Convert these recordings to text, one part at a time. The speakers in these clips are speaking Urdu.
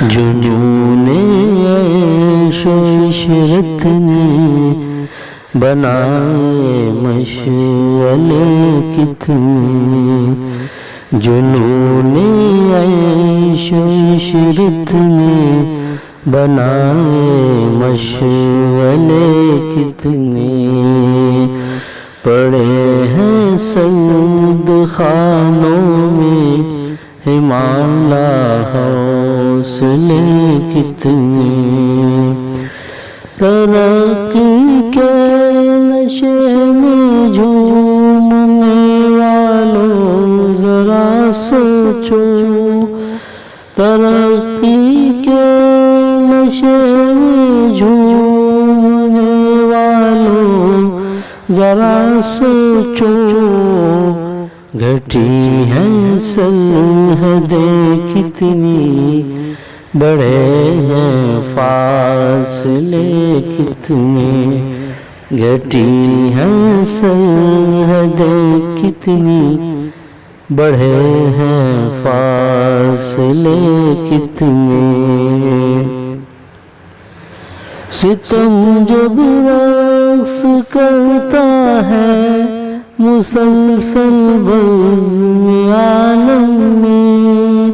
جنون عیش و عشرت نے بنائے مشغلے کتنے، جنون عیش و عشرت نے بنائے مشغلے کتنے، پڑے ہیں سعود خانوں میں ہمالا حوصلے کتنے، ترقی کے نشے میں جھومنے والوں ذرا سوچو، ترقی کے نشے میں جھومنے والوں ذرا سوچو، گھٹی ہے سرحدیں کتنی، بڑے ہیں فاصلے کتنے، گھٹی ہے سرحدیں کتنی، بڑھے ہیں فاصلے کتنے، ستم جب رقص کرتا ہے مسلسل بزم عالم میں،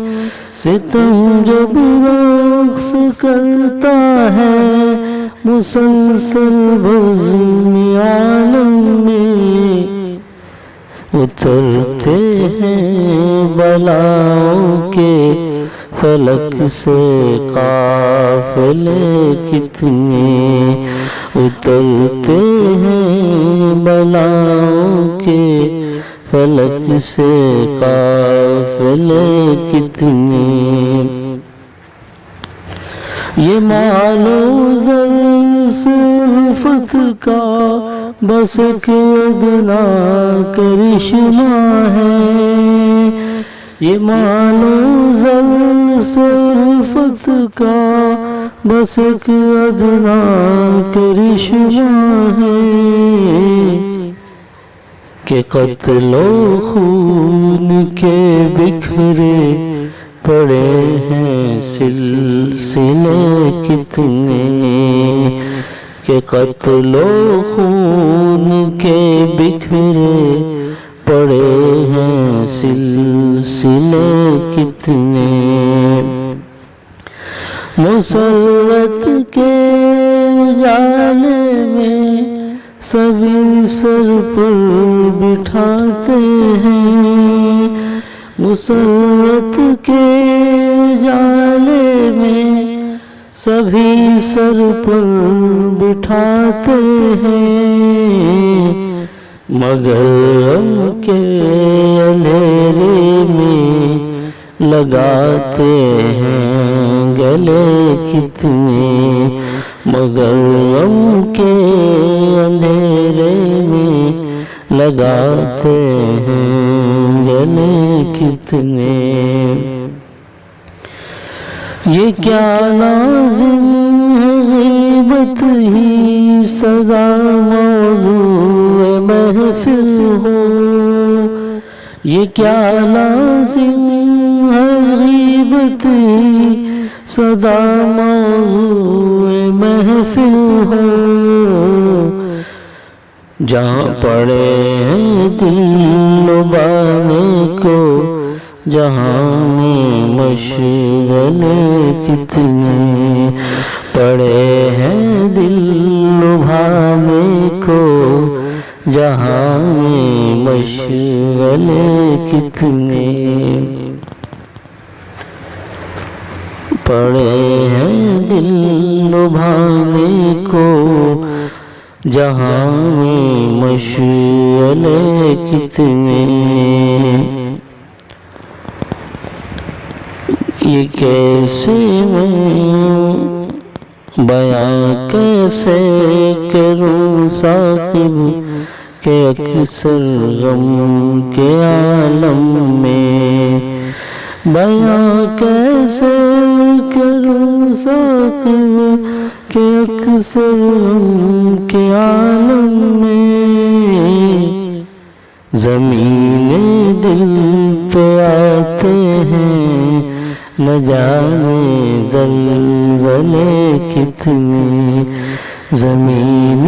ستم جب رقص کرتا ہے مسلسل بزم عالم میں، اترتے ہیں بلاؤں کے فلک سے قافلے کتنے، اترتے ہیں بلاؤں کے فلک سے قافلے کتنے، یہ مال و زر صرفت کا بس ایک ادنا کرشمہ ہے، یہ مال و زر صرفت کا بس ایک ادنا کرشمہ ہے، کہ قتل و خون کے بکھرے پڑے ہیں سلسلے کتنے، کہ قتل و خون کے بکھرے پڑے ہیں سلسلے کتنے، مسرت کے جالے میں سبھی سر پر بٹھاتے ہیں، مسرت کے جالے میں سبھی سر پر بٹھاتے ہیں، مگر غم کے اندھیرے میں لگاتے ہیں گلے کتنے، مگر غم کے اندھیرے میں لگاتے ہیں گلے کتنے، یہ کیا لازم ہے غیبت ہی سزا موضوع محفل ہو، یہ کیا لازم ہے غیبت ہی سزا موضوع محفل ہو، جہاں پڑے ہیں دل لبانے کو جہاں میں مشغلے کتنے، پڑے ہیں دل لبھانے کو جہاں میں مشغلے کتنے، پڑے ہیں دل لبھانے کو جہاں میں مشغلے کتنے، یہ کیسے میں بیاں کیسے کروں ثاقب کہ اکثر غم کے عالم میں، بیاں کیسے کروں ثاقب کہ اکثر غم کے عالم میں، زمین دل پہ آتے ہیں نہ جانے زلزلے کتنے زمین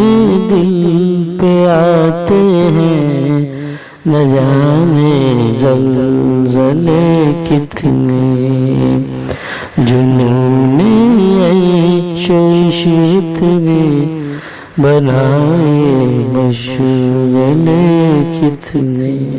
دل پہ آتے ہیں، نہ جانے زلزلے کتنے، جنون عیش و عشرت نے بنائے مشغلے کتنے۔